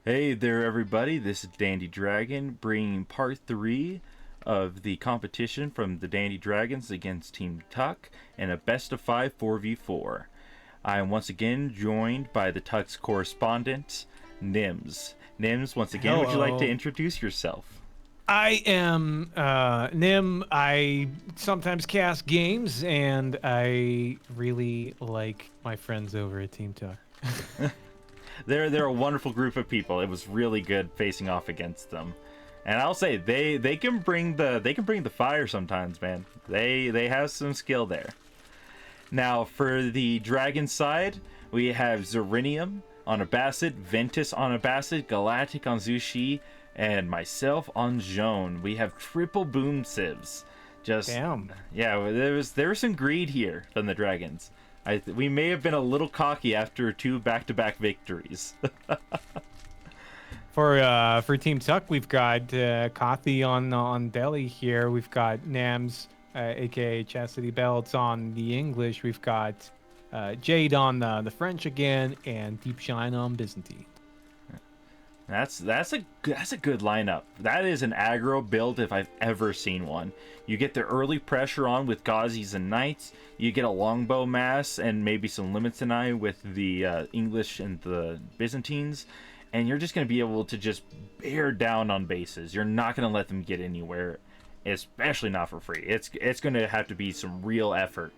Hey there, everybody. This is Dandy Dragon bringing part 3 of the competition from the Dandy Dragons against Team Tuck in a best of 5 4v4. I am once again joined by the Tuck's correspondent, Nims. Nims, once again, would you like to Hello. introduce yourself? I am Nim. I sometimes cast games, and I really like my friends over at Team Tuck. They're a wonderful group of people. It was really good facing off against them. And I'll say they can bring the fire sometimes, man. They have some skill there. Now, for the dragon side, we have Zerinium on Abbasid, Ventus on Abbasid, Galactic on Zushi, and myself on Joan. We have triple boom sieves. Just Damn. yeah, there was some greed here from the dragons. We may have been a little cocky after 2 back-to-back victories. For Team Tuck, we've got Kathy on Delhi here. We've got Nams, aka Chastity Belts on the English. We've got Jade on the French again, and Deep Shine on Byzantine. That's a good lineup. That is an aggro build if I've ever seen one. You get the early pressure on with Gazis and Knights. You get a longbow mass and maybe some limits and eye with the English and the Byzantines, and you're just going to be able to just bear down on bases. You're not going to let them get anywhere, especially not for free. It's going to have to be some real effort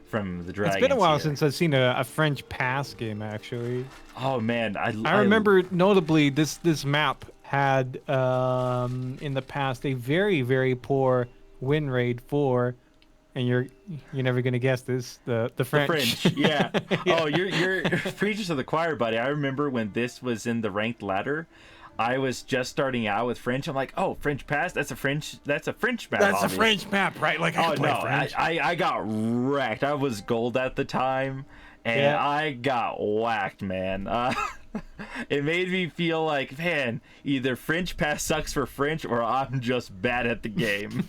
from the Dragons. It's been a while here. since I've seen a French pass game, actually. Oh man, I remember notably this map had in the past a very poor win rate for, and you're never gonna guess this, the French. Yeah. Yeah. Oh, you're preachers of the choir, buddy. I remember when this was in the ranked ladder. I was just starting out with French. I'm like, oh, French pass. That's a French map. That's a obviously. French map, right? Like I Oh can play no, French. I got wrecked. I was gold at the time, and Yeah. I got whacked, man. It made me feel like, man, either French pass sucks for French, or I'm just bad at the game.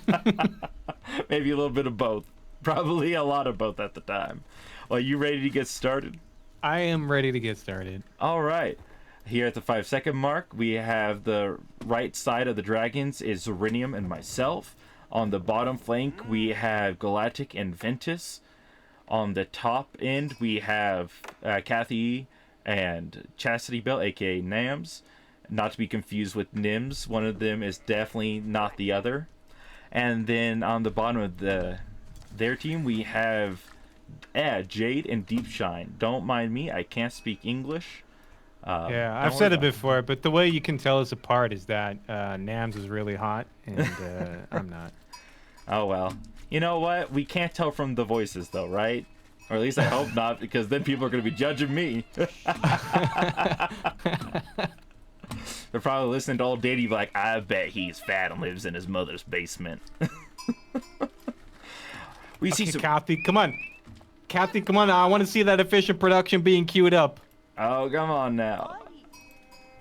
Maybe a little bit of both. Probably a lot of both at the time. Well, you ready to get started? I am ready to get started. All right. Here at the 5-second mark, we have the right side of the dragons is Zerinium and myself. On the bottom flank, we have Galactic and Ventus. On the top end, we have Kathy and Chastity Belt, aka Nams. Not to be confused with Nims. One of them is definitely not the other. And then on the bottom of their team, we have Jade and Deep Shine. Don't mind me, I can't speak English. Yeah, Don't I've worry said it about before, but the way you can tell us apart is that Nams is really hot, and I'm not. Oh well. You know what? We can't tell from the voices though, right? Or at least I hope not, because then people are going to be judging me. They're probably listening to old Diddy like, I bet he's fat and lives in his mother's basement. We see Okay, some... Kathy, come on. Kathy, come on. I want to see that efficient production being queued up. Oh, come on now.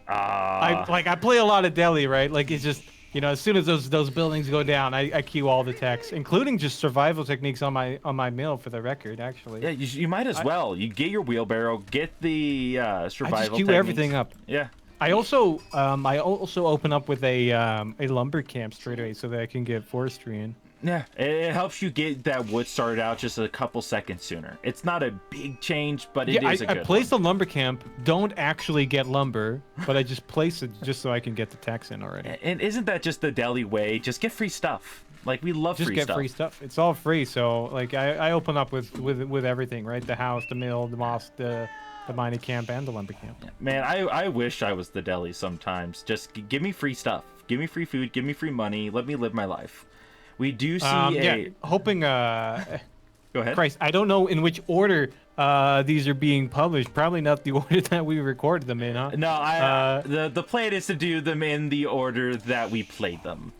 Ah. I play a lot of Delhi, right? Like it's just, as soon as those buildings go down, I queue all the techs, including just survival techniques on my mill, for the record, actually. Yeah, you might as well. You get your wheelbarrow, get the survival I just queue techniques. everything up. Yeah. I also open up with a lumber camp straight away so that I can get forestry in. Yeah, it helps you get that wood started out just a couple seconds sooner. It's not a big change, but it is a good I place one. the lumber camp, don't actually get lumber, but I just place it just so I can get the techs in already. And isn't that just the Delhi way? Just get free stuff. Like, we love Just free get stuff. free stuff. It's all free, so like I open up with everything, right? The house, the mill, the mosque, the mining camp, and the lumber camp. Man, I wish I was the Delhi sometimes. Just give me free stuff. Give me free food. Give me free money. Let me live my life. We do see hoping. Go ahead. Christ, I don't know in which order these are being published. Probably not the order that we recorded them in, huh? No, the plan is to do them in the order that we played them.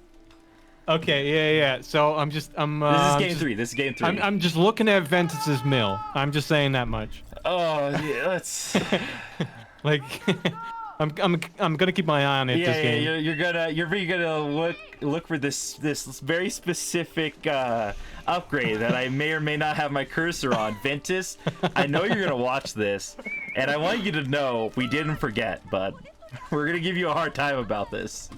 Okay, yeah. So this is This is game 3. I'm just looking at Ventus's mill. I'm just saying that much. Oh, yeah, let's. Like, I'm gonna keep my eye on it. Yeah, this game. you're really gonna look for this very specific upgrade that I may or may not have my cursor on. Ventus, I know you're gonna watch this, and I want you to know we didn't forget, bud. We're gonna give you a hard time about this.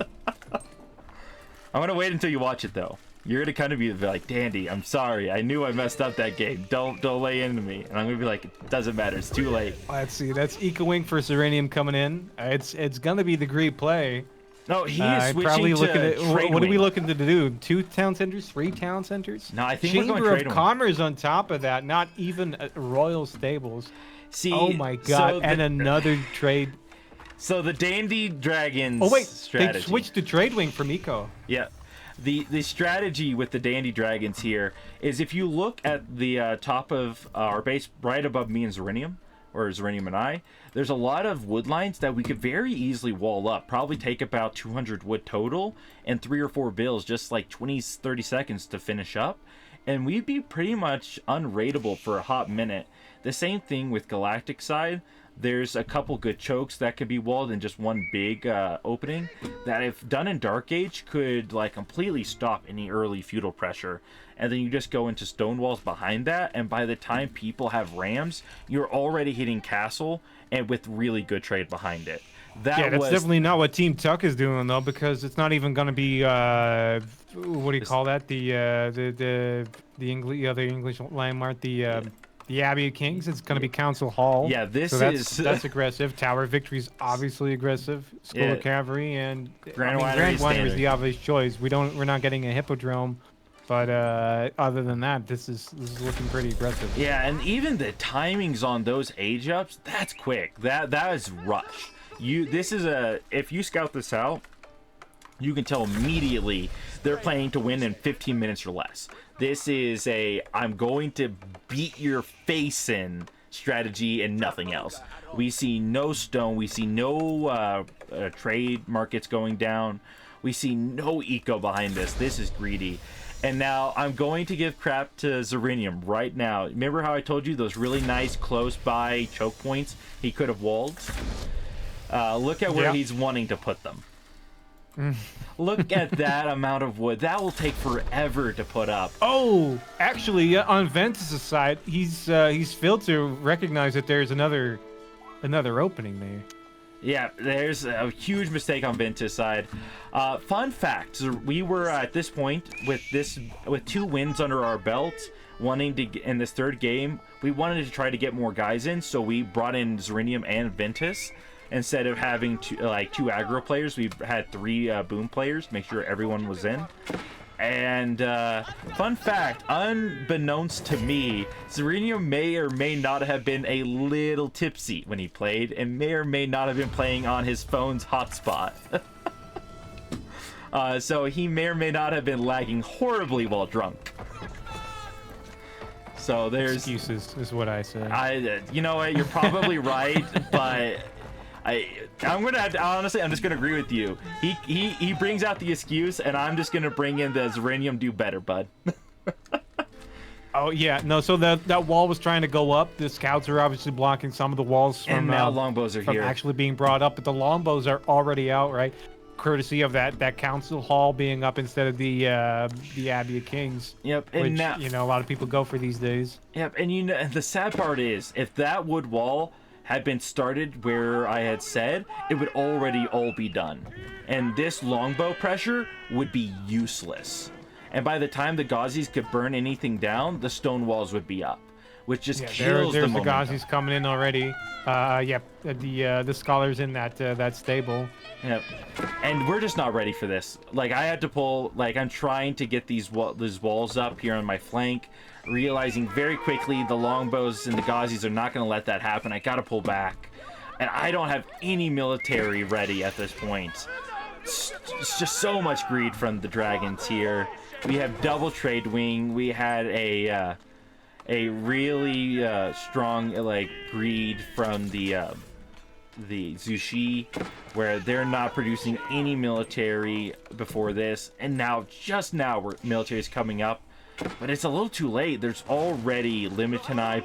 I'm gonna wait until you watch it though. You're gonna kind of be like, Dandy, I'm sorry. I knew I messed up that game. Don't lay into me. And I'm gonna be like, it doesn't matter. It's too late. Let's see. That's Eco Wing for Serenium coming in. It's gonna be the great play. No, he is switching probably to looking at trade what are we wing. looking to do? 2 town centers, 3 town centers? No, I think Chamber we're going trade of wing. Commerce on top of that. Not even Royal Stables. See, Oh my god! so And another trade. So the Dandy Dragons Oh wait, strategy. they switched to trade wing from Eco. Yeah. The strategy with the Dandy Dragons here is if you look at the top of our base right above me and Zerinium, or Zerinium and I, there's a lot of wood lines that we could very easily wall up. Probably take about 200 wood total and 3 or 4 bills, just like 20-30 seconds to finish up. And we'd be pretty much unrateable for a hot minute. The same thing with Galactic side. There's a couple good chokes that could be walled in just one big opening that, if done in Dark Age, could like completely stop any early feudal pressure. And then you just go into stone walls behind that, and by the time people have rams, you're already hitting castle and with really good trade behind it. Yeah, that's definitely not what Team Tuck is doing though, because it's not even going to be what do you call that? The English, other English landmark, the Abbey of Kings. It's going to be Council Hall. Yeah, this that's aggressive. Tower of Victory's obviously aggressive. School of Cavalry and Grand Winery is the obvious choice. We're not getting a Hippodrome. But other than that, this is looking pretty aggressive. Yeah, and even the timings on those age ups, that's quick. That is rush. If you scout this out, you can tell immediately they're planning to win in 15 minutes or less. This is I'm going to beat your face in strategy and nothing else. We see no stone. We see no trade markets going down. We see no eco behind this. This is greedy. And now I'm going to give crap to Zerinium right now. Remember how I told you those really nice close by choke points he could have walled? Look at where he's wanting to put them. Look at that amount of wood. That will take forever to put up. Oh, actually, on Ventus' side, he's failed to recognize that there's another opening there. Yeah, there's a huge mistake on Ventus' side. Fun fact: we were at this point with 2 wins under our belt, wanting to in this third game. We wanted to try to get more guys in, so we brought in Zerinium and Ventus. Instead of having 2 aggro players, we had 3 boom players. Make sure everyone was in. And fun fact, unbeknownst to me, Zerinium may or may not have been a little tipsy when he played, and may or may not have been playing on his phone's hotspot. So he may or may not have been lagging horribly while drunk. So there's excuses, is what I say. You know what? You're probably right, but. I'm just gonna agree with you. He brings out the excuse, and I'm just gonna bring in the Zerinium do better, bud. Oh yeah, no. So that wall was trying to go up. The scouts are obviously blocking some of the walls from and now longbows are from here. actually being brought up, but the longbows are already out, right? Courtesy of that council hall being up instead of the Abbey of Kings. Yep, and which now, a lot of people go for these days. Yep, and the sad part is, if that wood wall had been started where I had said, it would already all be done. And this longbow pressure would be useless. And by the time the Gazis could burn anything down, the stone walls would be up, which just kills the momentum. There's the Gazis coming in already. The scholars in that stable. Yep. And we're just not ready for this. Like, I had to pull, I'm trying to get these walls up here on my flank, realizing very quickly the longbows and the Gazis are not going to let that happen. I got to pull back. And I don't have any military ready at this point. It's just so much greed from the dragons here. We have double trade wing. We had a really strong greed from the Zushi, where they're not producing any military before this, and now military is coming up, but it's a little too late. There's already Limitanai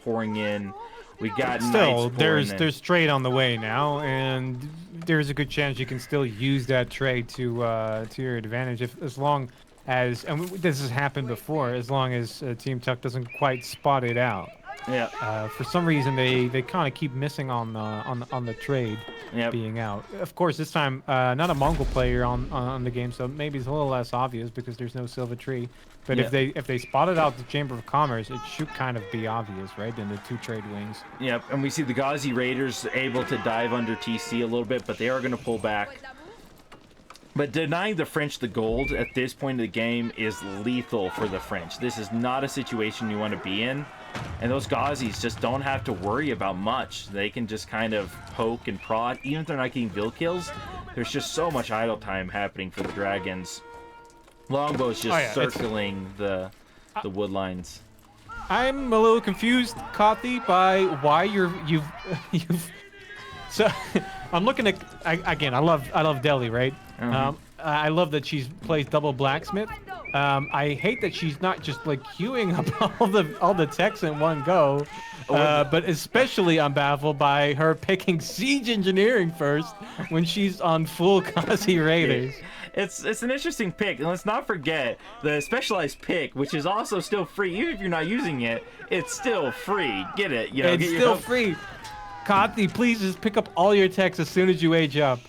pouring in. We got still there's trade on the way now, and there's a good chance you can still use that trade to your advantage as long as, and this has happened before, as long as Team Tuck doesn't quite spot it out. Yeah. For some reason, they kind of keep missing on the trade Yep. being out. Of course, this time not a Mongol player on the game, so maybe it's a little less obvious because there's no Silver Tree. But Yeah. if they spotted out the Chamber of Commerce, it should kind of be obvious, right? In the 2 trade wings. Yep. And we see the Ghazi Raiders able to dive under TC a little bit, but they are going to pull back. But denying the French the gold at this point of the game is lethal for the French. This is not a situation you want to be in. And those Ghazis just don't have to worry about much. They can just kind of poke and prod. Even if they're not getting bill kills, there's just so much idle time happening for the Dragons. Longbow's just circling the wood lines. I'm a little confused, Kathy, by why you've so I'm looking at again. I love Delhi, right? I love that she plays double blacksmith. I hate that she's not just like queuing up all the techs in one go. But especially I'm baffled by her picking siege engineering first when she's on full Ghazi Raiders. It's an interesting pick, and let's not forget the specialized pick, which is also still free. Even if you're not using it, it's still free. Get it? You know, it's still free. Kathy, please just pick up all your techs as soon as you age up.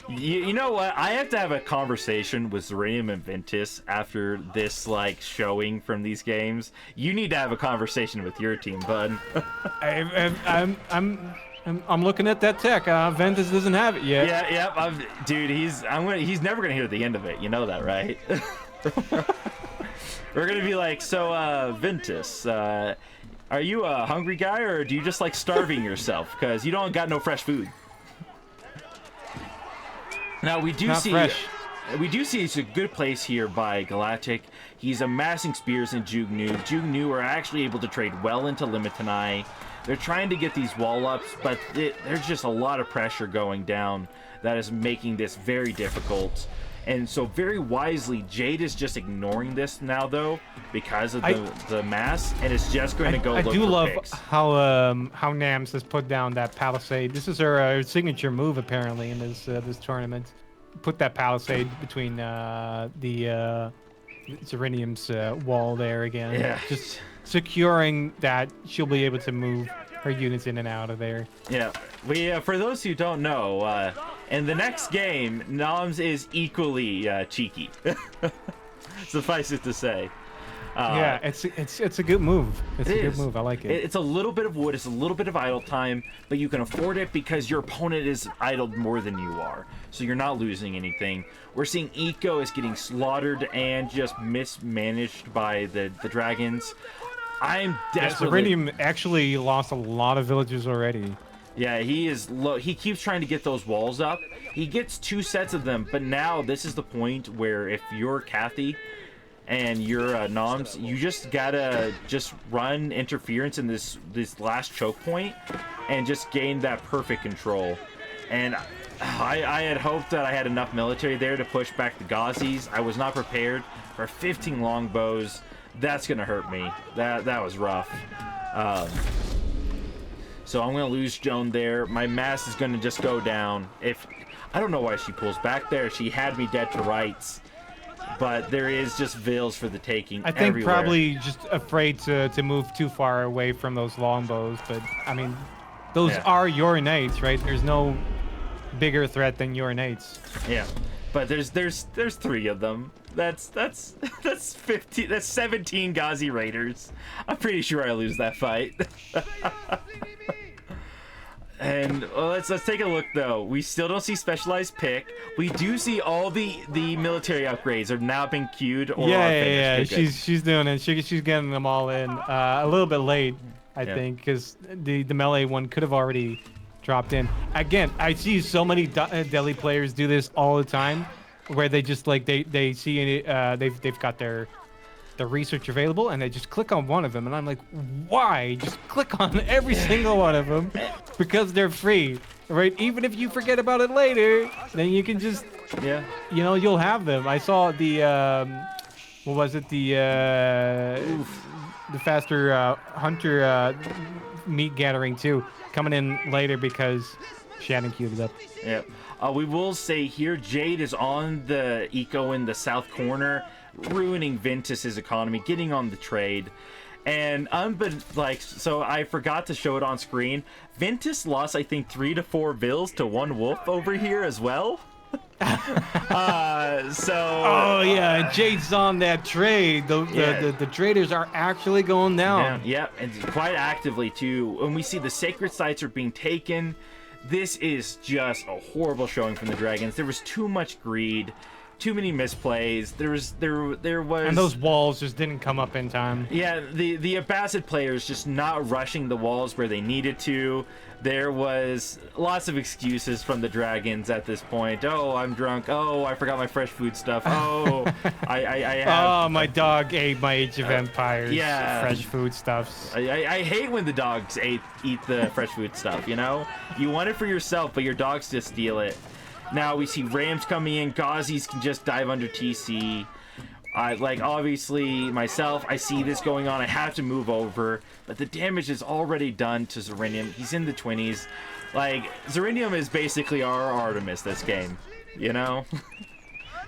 You know what? I have to have a conversation with Zeranium and Ventus after this like showing from these games. You need to have a conversation with your team, bud. I'm looking at that tech. Ventus doesn't have it yet. Yeah. Dude, he's never gonna hear the end of it. You know that, right? We're gonna be like, so Ventus, are you a hungry guy or do you just like starving yourself? Because you don't got no fresh food. Now we do see it's a good place here by Galactic. He's amassing spears in Jugnu. Jugnu are actually able to trade well into Limitanai. They're trying to get these wall ups, but there's just a lot of pressure going down that is making this very difficult. And so very wisely, Jade is just ignoring this now, though, because of the mass, and it's just going to go look for picks. I do love how Nims has put down that palisade. This is her signature move, apparently, in this tournament. Put that palisade between the Serenium's wall there again. Yeah. Just securing that she'll be able to move her units in and out of there. Yeah. For those who don't know, in the next game, Nims is equally cheeky. Suffice it to say. Yeah, it's a good move. It's a good move. I like it. It's a little bit of wood. It's a little bit of idle time, but you can afford it because your opponent is idled more than you are, so you're not losing anything. We're seeing Eco is getting slaughtered and just mismanaged by the Dragons. I'm desperately... Serenium actually lost a lot of villagers already. Yeah, he is low. He keeps trying to get those walls up. He gets 2 sets of them, but now this is the point where if you're Kathy and you're Nims, you just gotta just run interference in this last choke point and just gain that perfect control. And I had hoped that I had enough military there to push back the Ghazis. I was not prepared for 15 longbows. That's gonna hurt me. That was rough. So I'm gonna lose Joan there. My mass is gonna just go down. I don't know why she pulls back there. She had me dead to rights. But there is just vills for the taking. I think everywhere. Probably just afraid to move too far away from those longbows. But I mean, those are your knights, right? There's no bigger threat than your knights. Yeah, but there's 3 of them. That's 15. That's 17 Ghazi Raiders. I'm pretty sure I lose that fight. And let's take a look though. We still don't see specialized pick. We do see all the military upgrades are now being queued or yeah. She's doing it. She's getting them all in. A little bit late, I think, because the melee one could have already dropped in. Again, I see so many Delhi players do this all the time, where they just like they see they've got the research available and they just click on one of them, and I'm like, why? Just click on every single one of them because they're free, right? Even if you forget about it later, then you can just you'll have them. I saw the what was it, the faster hunter meat gathering too coming in later because she hadn't queued it up. Yeah. We will say here, Jade is on the eco in the south corner, ruining Ventus's economy, getting on the trade. And so I forgot to show it on screen. Ventus lost, I think, 3 to 4 vills to 1 wolf over here as well. Oh yeah, Jade's on that trade. The traders are actually going down. Yeah, and quite actively too. When we see the sacred sites are being taken, this is just a horrible showing from the Dragons. There was too much greed. Too many misplays. There was, and those walls just didn't come up in time. Yeah, the Abbasid players just not rushing the walls where they needed to. There was lots of excuses from the Dragons at this point. Oh, I'm drunk. Oh, I forgot my fresh food stuff. Oh, I have. Oh, my dog ate my Age of Empires. Yeah, fresh food stuffs. I hate when the dogs eat the fresh food stuff. You know, you want it for yourself, but your dogs just steal it. Now we see Rams coming in. Gazis can just dive under TC. Like, obviously, myself, I see this going on. I have to move over. But the damage is already done to Zerinium. He's in the 20s. Like, Zerinium is basically our Artemis this game. You know?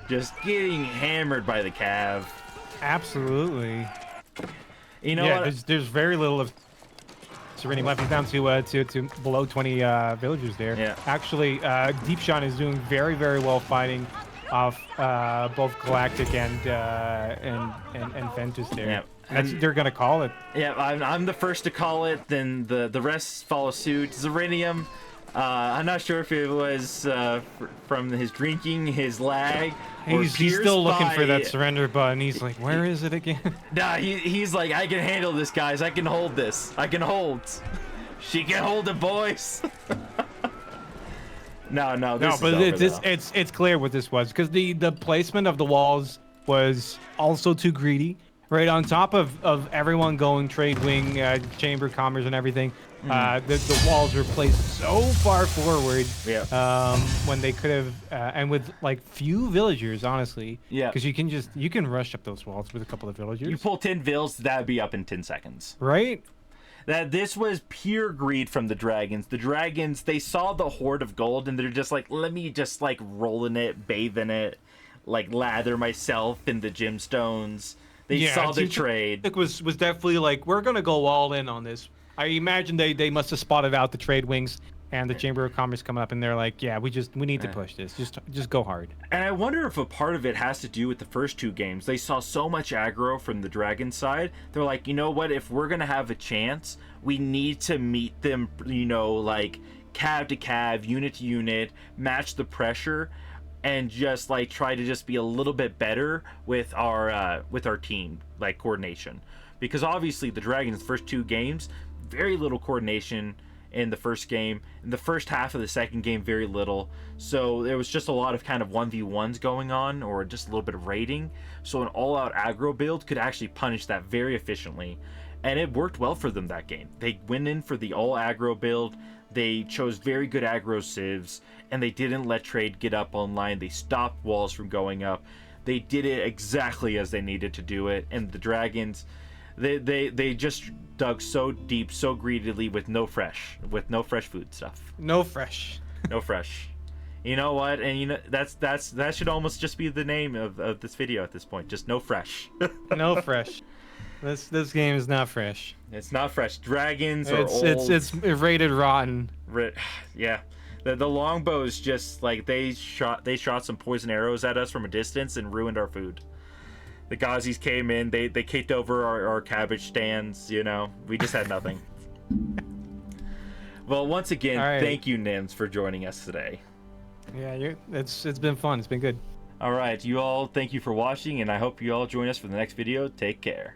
Just getting hammered by the Cav. Absolutely. You know what? There's very little of Serenium left. He's down to below 20 villagers there. Yeah. Actually, Deep Shot is doing very, very well fighting off both Galactic and Ventus there. Yeah. And they're gonna call it. Yeah, I'm the first to call it. Then the rest follow suit. Zerinium. I'm not sure if it was from his drinking, his lag. He's still looking for that surrender button. He's like, where is it again? Nah, he's like, I can handle this, guys. I can hold this. I can hold. She can hold it, boys. No, it's clear what this was, because the placement of the walls was also too greedy. Right on top of everyone going trade wing, chamber commerce and everything. The walls were placed so far forward. Yeah. When they could have, and with like few villagers, honestly. Yeah. Because you can rush up those walls with a couple of villagers. You pull 10 vills, that'd be up in 10 seconds. Right. That this was pure greed from the Dragons. The Dragons, they saw the hoard of gold and they're just like, let me just like roll in it, bathe in it, like lather myself in the gemstones. They saw the trade. It was definitely like, we're gonna go all in on this. I imagine they must have spotted out the trade wings and the Chamber of Commerce coming up, and they're like, yeah, we need to push this. Just go hard. And I wonder if a part of it has to do with the first 2 games. They saw so much aggro from the Dragon side. They're like, you know what? If we're gonna have a chance, we need to meet them. You know, like cav to cav, unit to unit, match the pressure, and just like try to just be a little bit better with our team, like coordination. Because obviously the Dragons' first 2 games, very little coordination in the first game. In the first half of the second game, very little. So there was just a lot of kind of 1v1s going on, or just a little bit of raiding. So an all-out aggro build could actually punish that very efficiently. And it worked well for them that game. They went in for the all aggro build. They chose very good aggro civs, and they didn't let trade get up online. They stopped walls from going up. They did it exactly as they needed to do it. And the Dragons, they just dug so deep, so greedily with no fresh food stuff. No fresh. You know what? And you know that should almost just be the name of this video at this point. Just no fresh. No fresh. This game is not fresh. It's not fresh. Dragons are old. It's rated rotten. Yeah. The longbows just like they shot some poison arrows at us from a distance and ruined our food. The Gazis came in, they kicked over our cabbage stands, you know. We just had nothing. Well, once again, thank you, Nims, for joining us today. Yeah, it's been fun. It's been good. All right, you all, thank you for watching, and I hope you all join us for the next video. Take care.